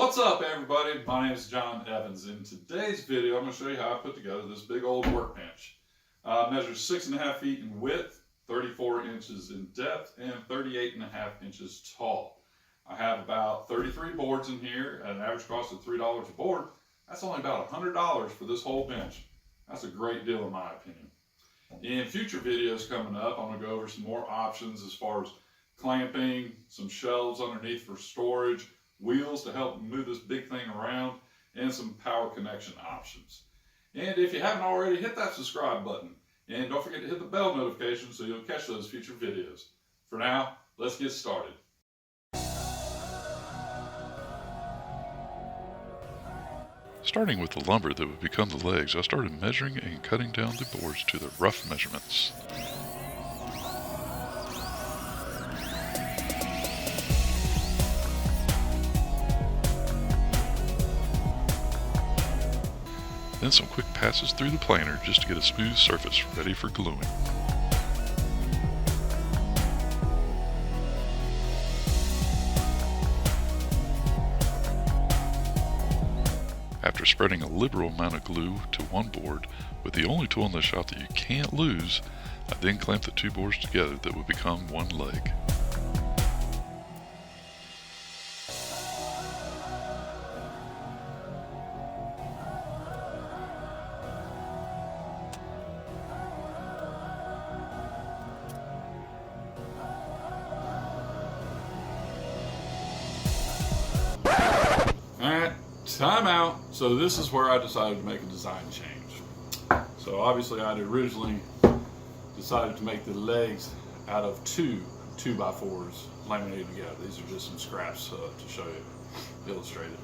What's up, everybody? My name is John Evans. In today's video, I'm going to show you how I put together this big old workbench. Measures 6.5 feet in width, 34 inches in depth, and 38.5 inches tall. I have about 33 boards in here at an average cost of $3 a board. That's only about $100 for this whole bench. That's a great deal in my opinion. In future videos coming up, I'm going to go over some more options as far as clamping, some shelves underneath for storage, wheels to help move this big thing around, and some power connection options. And if you haven't already, hit that subscribe button. And don't forget to hit the bell notification so you'll catch those future videos. For now, let's get started. Starting with the lumber that would become the legs, I started measuring and cutting down the boards to the rough measurements. Then some quick passes through the planer just to get a smooth surface ready for gluing. After spreading a liberal amount of glue to one board with the only tool in the shop that you can't lose, I then clamped the two boards together that would become one leg. Alright, time out. So this is where I decided to make a design change. So obviously I'd originally decided to make the legs out of two 2x4s laminated together. These are just some scraps to show you illustrated.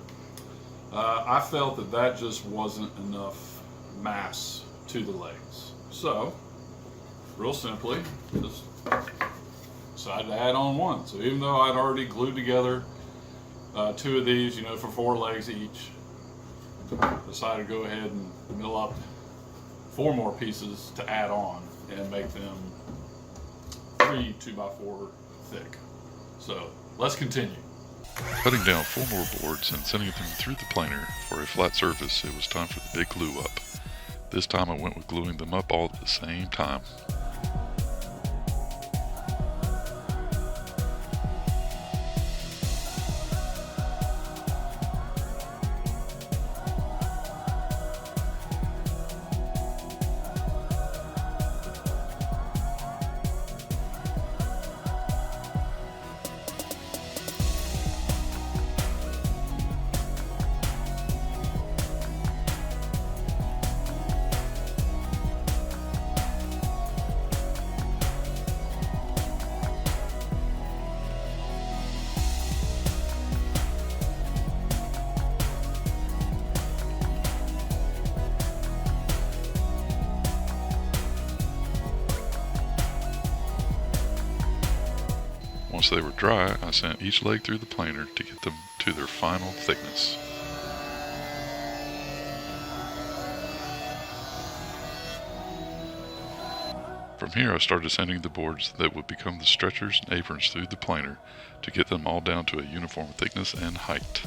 I felt that that just wasn't enough mass to the legs. So, real simply, just decided to add on one. So even though I'd already glued together two of these, for 4 legs each, decided to go ahead and mill up 4 more pieces to add on and make them 3 2x4 thick. So let's continue. Cutting down 4 more boards and sending them through the planer for a flat surface, it was time for the big glue up. This time I went with gluing them up all at the same time. Once they were dry, I sent each leg through the planer to get them to their final thickness. From here I started sending the boards that would become the stretchers and aprons through the planer to get them all down to a uniform thickness and height.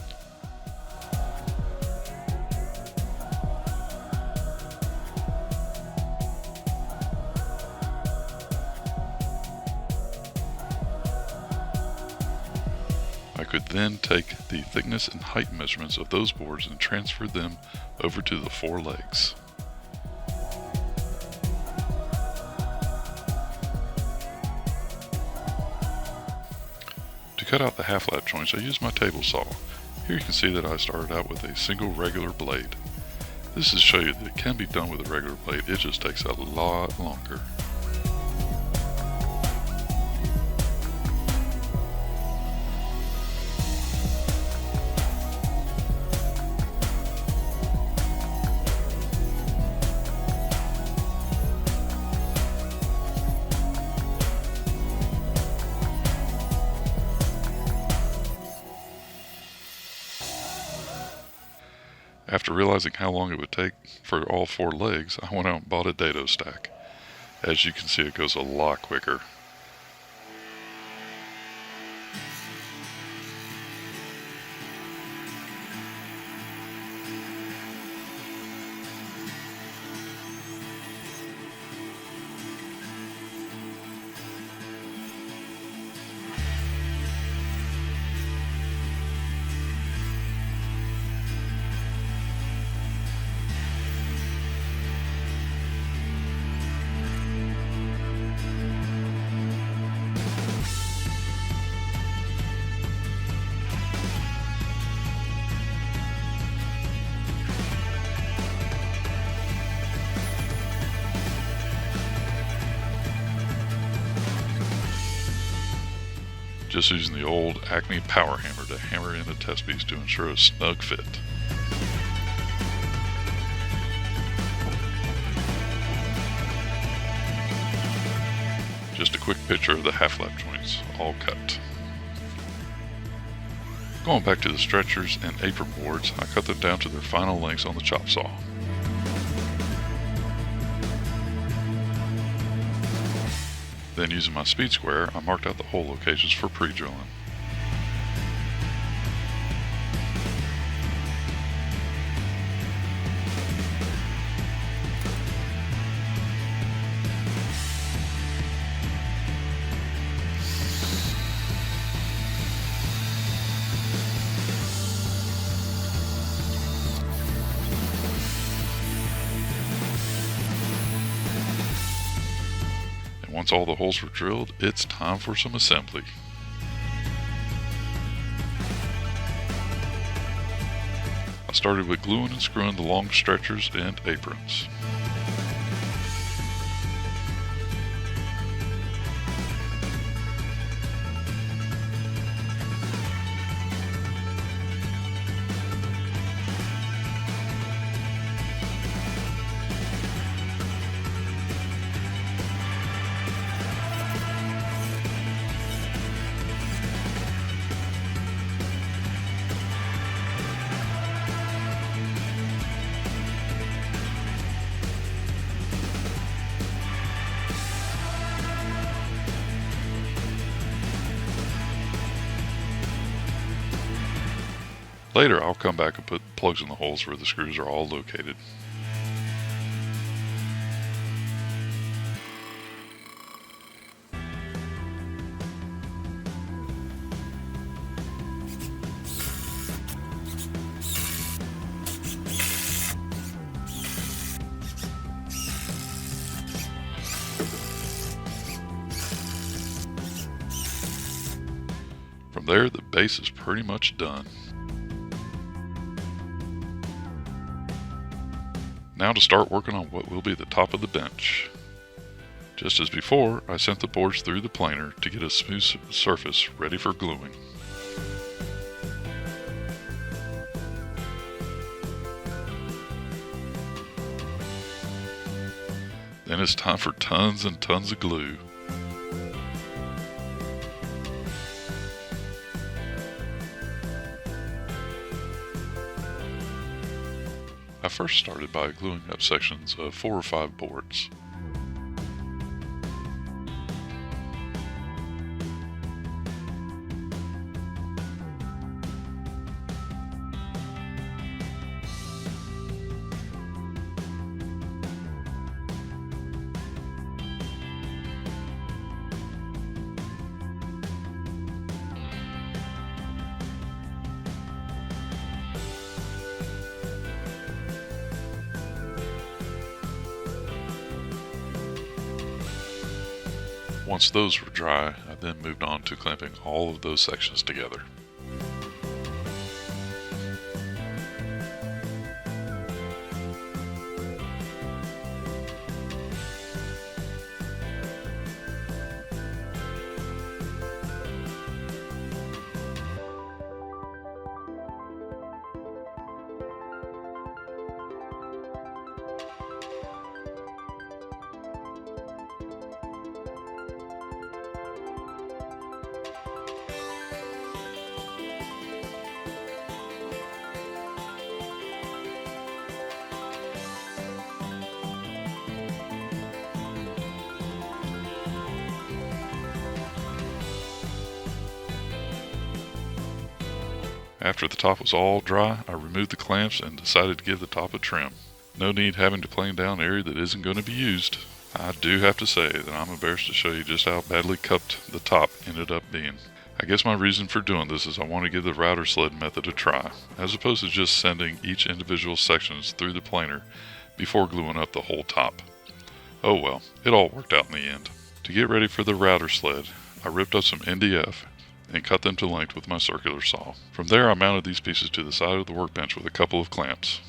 I could then take the thickness and height measurements of those boards and transfer them over to the 4 legs. To cut out the half-lap joints, I used my table saw. Here you can see that I started out with a single regular blade. This is to show you that it can be done with a regular blade, it just takes a lot longer. After realizing how long it would take for all 4 legs, I went out and bought a dado stack. As you can see, it goes a lot quicker. just using the old Acme power hammer to hammer in a test piece to ensure a snug fit. Just a quick picture of the half-lap joints, all cut. Going back to the stretchers and apron boards, I cut them down to their final lengths on the chop saw. Then using my speed square, I marked out the hole locations for pre-drilling. Once all the holes were drilled, it's time for some assembly. I started with gluing and screwing the long stretchers and aprons. Later, I'll come back and put plugs in the holes where the screws are all located. From there, the base is pretty much done. Now to start working on what will be the top of the bench. Just as before, I sent the boards through the planer to get a smooth surface ready for gluing. Then it's time for tons and tons of glue. I first started by gluing up sections of 4 or 5 boards. Once those were dry, I then moved on to clamping all of those sections together. After the top was all dry, I removed the clamps and decided to give the top a trim. No need having to plane down area that isn't going to be used. I do have to say that I'm embarrassed to show you just how badly cupped the top ended up being. I guess my reason for doing this is I want to give the router sled method a try, as opposed to just sending each individual sections through the planer before gluing up the whole top. Oh well, it all worked out in the end. To get ready for the router sled, I ripped up some MDF and cut them to length with my circular saw. From there, I mounted these pieces to the side of the workbench with a couple of clamps.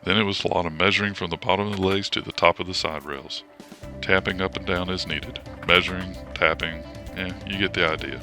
Then it was a lot of measuring from the bottom of the legs to the top of the side rails, tapping up and down as needed, measuring, tapping, you get the idea.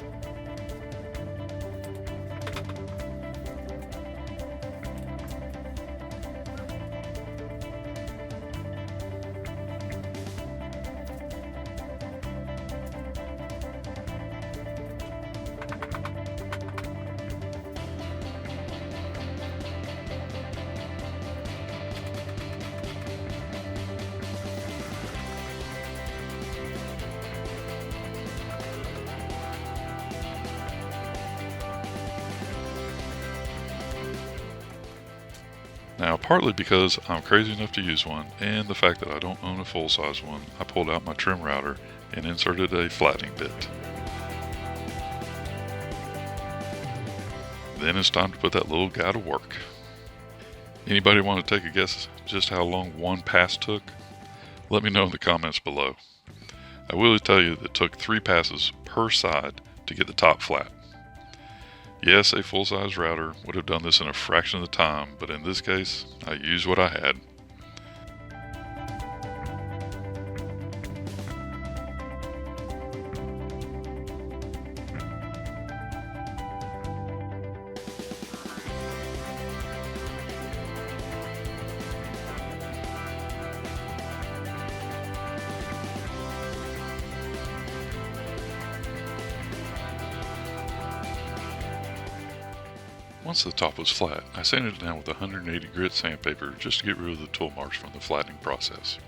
Now, partly because I'm crazy enough to use one, and the fact that I don't own a full-size one, I pulled out my trim router and inserted a flattening bit. Then it's time to put that little guy to work. Anybody want to take a guess just how long one pass took? Let me know in the comments below. I will tell you that it took 3 passes per side to get the top flat. Yes, a full-size router would have done this in a fraction of the time, but in this case, I used what I had. Once the top was flat, I sanded it down with 180 grit sandpaper just to get rid of the tool marks from the flattening process.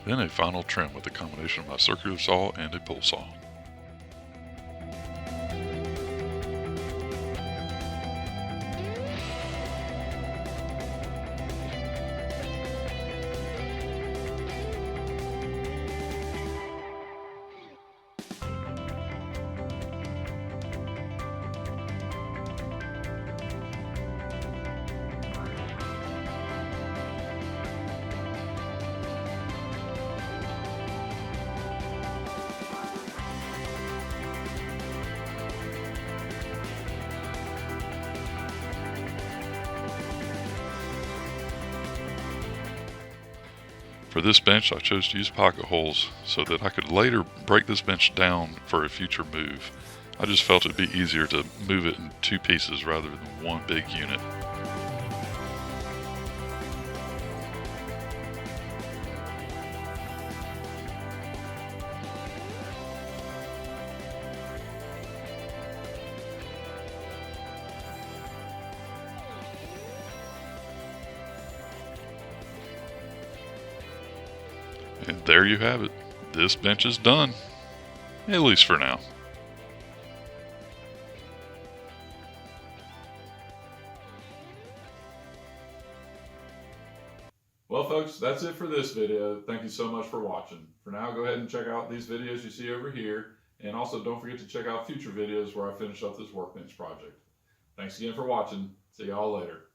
Then a final trim with a combination of my circular saw and a pull saw. For this bench, I chose to use pocket holes so that I could later break this bench down for a future move. I just felt it'd be easier to move it in 2 pieces rather than one big unit. And there you have it. This bench is done. At least for now. Well, folks, that's it for this video. Thank you so much for watching. For now, go ahead and check out these videos you see over here. And also don't forget to check out future videos where I finish up this workbench project. Thanks again for watching. See y'all later.